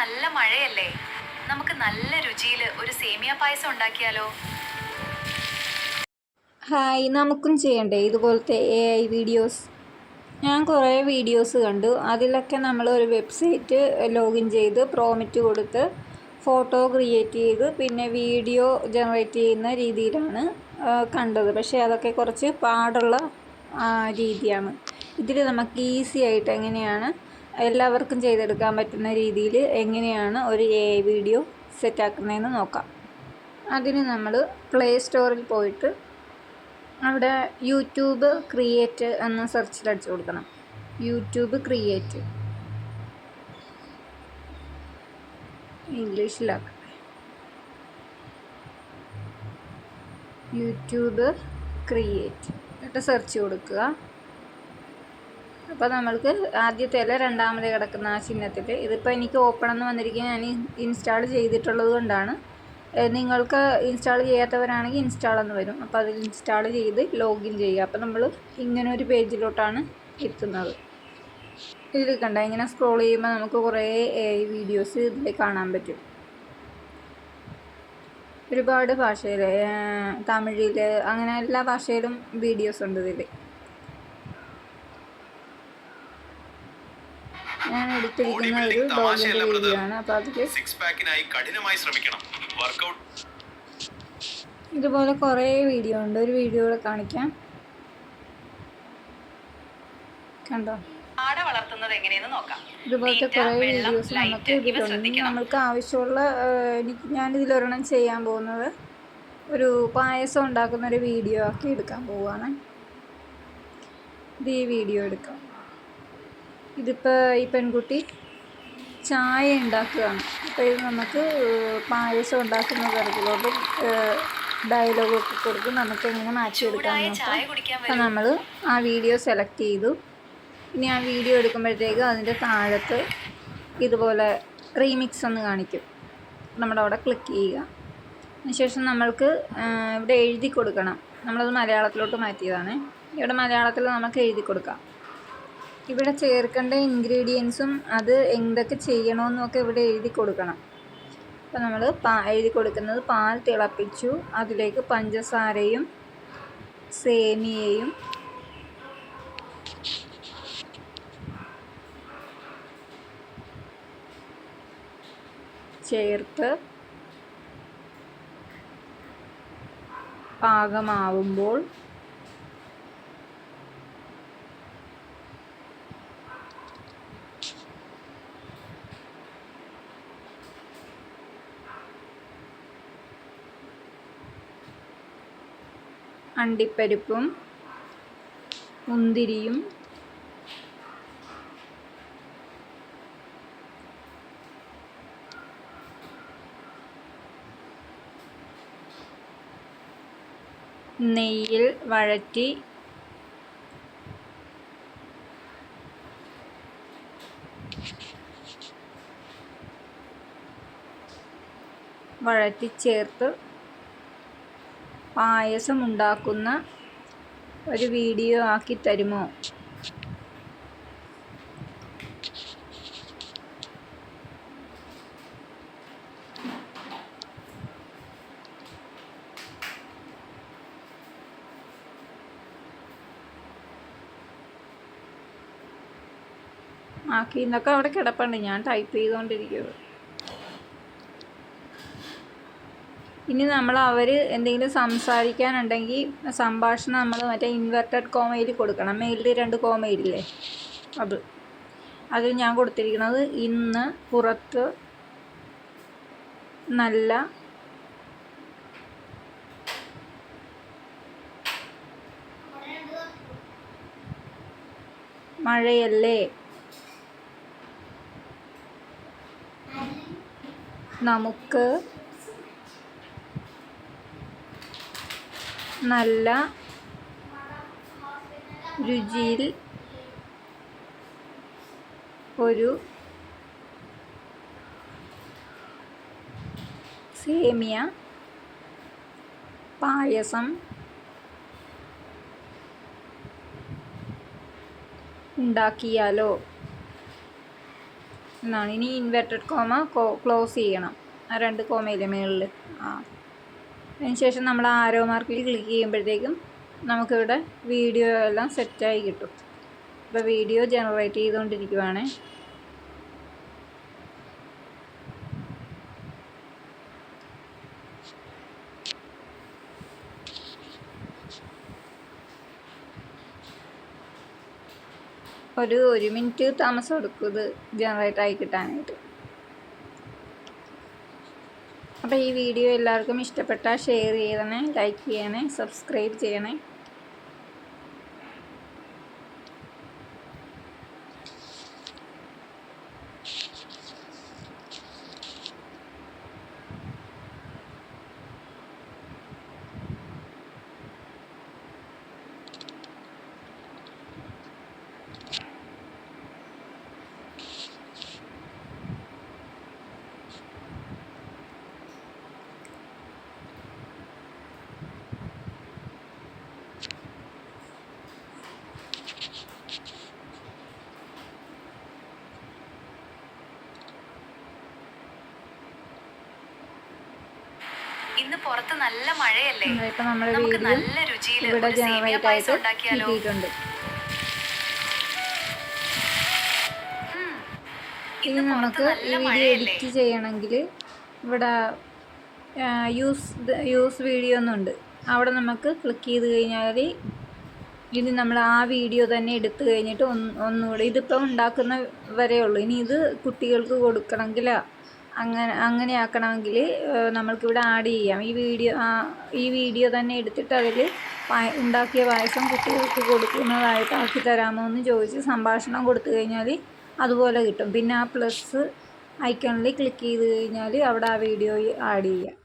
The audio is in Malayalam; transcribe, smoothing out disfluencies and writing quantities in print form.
നല്ല മഴയല്ലേ, നമുക്ക് നല്ല രുചിയിൽ ഒരു സേമിയ പായസം ഉണ്ടാക്കിയാലോ? ഹായ്, നമുക്കും ചെയ്യണ്ടേ ഇതുപോലത്തെ AI വീഡിയോസ്? ഞാൻ കുറേ വീഡിയോസ് കണ്ടു. അതിലൊക്കെ നമ്മൾ ഒരു വെബ്സൈറ്റ് ലോഗിൻ ചെയ്ത് പ്രോമിറ്റ് കൊടുത്ത് ഫോട്ടോ ക്രിയേറ്റ് ചെയ്ത് പിന്നെ വീഡിയോ ജനറേറ്റ് ചെയ്യുന്ന രീതിയിലാണ് കണ്ടത്. പക്ഷേ അതൊക്കെ കുറച്ച് പാടുള്ള രീതിയാണ്. ഇതിൽ നമുക്ക് ഈസി ആയിട്ട് എങ്ങനെയാണ് എല്ലാവർക്കും ചെയ്തെടുക്കാൻ പറ്റുന്ന രീതിയിൽ എങ്ങനെയാണ് ഒരു AI വീഡിയോ സെറ്റാക്കുന്നതെന്ന് നോക്കാം. അതിന് നമ്മൾ പ്ലേ സ്റ്റോറിൽ പോയിട്ട് അവിടെ യൂട്യൂബ് ക്രിയേറ്റ് എന്ന് സെർച്ചിൽ അടിച്ചു കൊടുക്കണം. യൂട്യൂബ് ക്രിയേറ്റ് ഇംഗ്ലീഷിലാക്കട്ടെ. യൂട്യൂബ് ക്രിയേറ്റ് എന്നിട്ട് സെർച്ച് കൊടുക്കുക. അപ്പോൾ നമ്മൾക്ക് ആദ്യത്തെ അല്ല രണ്ടാമത് കിടക്കുന്ന ആ ചിഹ്നത്തിൽ ഇതിപ്പോൾ എനിക്ക് ഓപ്പൺ എന്ന് വന്നിരിക്കുന്നത് ഞാൻ ഇൻസ്റ്റാൾ ചെയ്തിട്ടുള്ളത് കൊണ്ടാണ്. നിങ്ങൾക്ക് ഇൻസ്റ്റാൾ ചെയ്യാത്തവരാണെങ്കിൽ ഇൻസ്റ്റാൾ എന്ന് വരും. അപ്പോൾ അതിൽ ഇൻസ്റ്റാൾ ചെയ്ത് ലോഗിൻ ചെയ്യുക. അപ്പോൾ നമ്മൾ ഇങ്ങനെ ഒരു പേജിലോട്ടാണ് എത്തുന്നത്. ഇതിൽ കണ്ട ഇങ്ങനെ സ്ക്രോൾ ചെയ്യുമ്പോൾ നമുക്ക് കുറേ വീഡിയോസ് ഇതിൽ കാണാൻ പറ്റും. ഒരുപാട് ഭാഷയിൽ, തമിഴിൽ, അങ്ങനെ എല്ലാ ഭാഷയിലും വീഡിയോസ് ഉണ്ട് ഇതിൽ. ഞാൻ എടുത്തിരിക്കുന്ന ഒരു ഡോഗിൻ്റെ വീഡിയോ ആണ്. അപ്പോൾ അതിൽ ഇതുപോലെ കുറേ വീഡിയോ ഉണ്ട്. ഒരു വീഡിയോ കാണിക്കാം, കണ്ടോ? ഇതുപോലത്തെ കുറേ വീഡിയോസ് നമുക്ക് ഇതിലുണ്ട്. നമ്മൾക്ക് ആവശ്യമുള്ള ഞാനിതിലൊരെണ്ണം ചെയ്യാൻ പോകുന്നത് ഒരു പായസം ഉണ്ടാക്കുന്നൊരു വീഡിയോ ആക്കി എടുക്കാൻ പോവുകയാണ്. ഇത് ഈ വീഡിയോ എടുക്കാം. ഇതിപ്പോൾ ഈ പെൺകുട്ടി ചായ ഉണ്ടാക്കുകയാണ്. അപ്പോൾ ഇത് നമുക്ക് പായസം ഉണ്ടാക്കുന്ന തരത്തിലോട്ട് ഡയലോഗൊക്കെ കൊടുത്ത് നമുക്ക് എങ്ങനെ മാറ്റിയെടുക്കാൻ നോക്കാം. അപ്പോൾ നമ്മൾ ആ വീഡിയോ സെലക്ട് ചെയ്തു. ഇനി ആ വീഡിയോ എടുക്കുമ്പോഴത്തേക്കും അതിൻ്റെ താഴത്ത് ഇതുപോലെ റീമിക്സ് എന്ന് കാണിക്കും. നമ്മുടെ അവിടെ ക്ലിക്ക് ചെയ്യുക. അതിനുശേഷം നമ്മൾക്ക് ഇവിടെ എഴുതി കൊടുക്കണം. നമ്മളത് മലയാളത്തിലോട്ട് മാറ്റിയതാണ്. ഇവിടെ മലയാളത്തിൽ നമുക്ക് എഴുതി കൊടുക്കാം. ഇവിടെ ചേർക്കേണ്ട ഇൻഗ്രീഡിയൻസും അത് എന്തൊക്കെ ചെയ്യണമെന്നൊക്കെ ഇവിടെ എഴുതി കൊടുക്കണം. അപ്പോൾ നമ്മൾ എഴുതി കൊടുക്കുന്നത് പാൽ തിളപ്പിച്ചു, അതിലേക്ക് പഞ്ചസാരയും സേമിയയും ചേർത്ത് പാകമാവുമ്പോൾ അണ്ടിപ്പരിപ്പും മുന്തിരിയും നെയ്യിൽ വഴറ്റി ചേർത്ത് പായസം ഉണ്ടാക്കുന്ന ഒരു വീഡിയോ ആക്കി തരുമോ? ആക്കി എന്നൊക്കെ അവിടെ കിടപ്പുണ്ട്. ഞാൻ ടൈപ്പ് ചെയ്തുകൊണ്ടിരിക്കുന്നത്. ഇനി നമ്മൾ അവർ എന്തെങ്കിലും സംസാരിക്കാനുണ്ടെങ്കിൽ സംഭാഷണം നമ്മൾ മറ്റേ ഇൻവെർട്ടഡ് കോമയിൽ കൊടുക്കണം. മെയിലിൽ 2 കോമയില്ലേ, അത് ഞാൻ കൊടുത്തിരിക്കുന്നത് ഇന്ന് പുറത്ത് നല്ല മഴയല്ലേ, നമുക്ക് നല്ല രുചിയിൽ ഒരു സേമിയ പായസം ഉണ്ടാക്കിയാലോ? എന്നാണ്. ഇനി ഇൻവെർട്ടഡ് കോമ ക്ലോസ് ചെയ്യണം, ആ 2 കോമയില്ലേ മുകളിൽ. അതിനുശേഷം നമ്മൾ ആരോ മാർക്കിൽ ക്ലിക്ക് ചെയ്യുമ്പോഴത്തേക്കും നമുക്കിവിടെ വീഡിയോ എല്ലാം സെറ്റായി കിട്ടും. ഇപ്പോൾ വീഡിയോ ജനറേറ്റ് ചെയ്തുകൊണ്ടിരിക്കുവാണ്. ഒരു 1 മിനിറ്റ് താമസം എടുക്കും ഇത് ജനറേറ്റ് ആയി കിട്ടാനായിട്ട്. അപ്പോൾ ഈ വീഡിയോ എല്ലാവർക്കും ഇഷ്ടപ്പെട്ടാൽ ഷെയർ ചെയ്യണേ, ലൈക്ക് ചെയ്യണേ, സബ്സ്ക്രൈബ് ചെയ്യണേ. ഇന്ന് പുറത്ത് നല്ല മഴയല്ലേ, ഇപ്പം നമ്മുടെ നമുക്ക് വീഡിയോ നല്ല രുചിയിൽ ഇവിടെ ഒരു സേമിയ ജനറേറ്റ് പായസം ആയിട്ട് ഉണ്ടാക്കിയാലോ? കിട്ടിയിട്ടുണ്ട്. ഇനി ഇന്ന് പുറത്ത് നമുക്ക് ഈ നല്ല വീഡിയോ മഴയല്ലേ, എഡിറ്റ് ചെയ്യണമെങ്കിൽ ഇവിടെ യൂസ് വീഡിയോ എന്നുണ്ട്. അവിടെ നമുക്ക് ക്ലിക്ക് ചെയ്ത് കഴിഞ്ഞാൽ ഇനി നമ്മൾ ആ വീഡിയോ തന്നെ എടുത്തു കഴിഞ്ഞിട്ട് ഒന്നുകൂടെ ഇതിപ്പോൾ ഉണ്ടാക്കുന്ന വരേ ഉള്ളൂ. ഇനി ഇത് കുട്ടികൾക്ക് കൊടുക്കണമെങ്കിൽ അങ്ങനെ ആക്കണമെങ്കിൽ നമ്മൾക്കിവിടെ ആഡ് ചെയ്യാം. ഈ വീഡിയോ തന്നെ എടുത്തിട്ട് അതിൽ ഉണ്ടാക്കിയ പായസം കുട്ടികൾക്ക് കൊടുക്കുന്നതായിട്ട് ആക്കി തരാമോ എന്ന് ചോദിച്ച് സംഭാഷണം കൊടുത്തു കഴിഞ്ഞാൽ അതുപോലെ കിട്ടും. പിന്നെ ആ പ്ലസ് ഐക്കണിൽ ക്ലിക്ക് ചെയ്ത് കഴിഞ്ഞാൽ അവിടെ ആ വീഡിയോ ആഡ് ചെയ്യാം.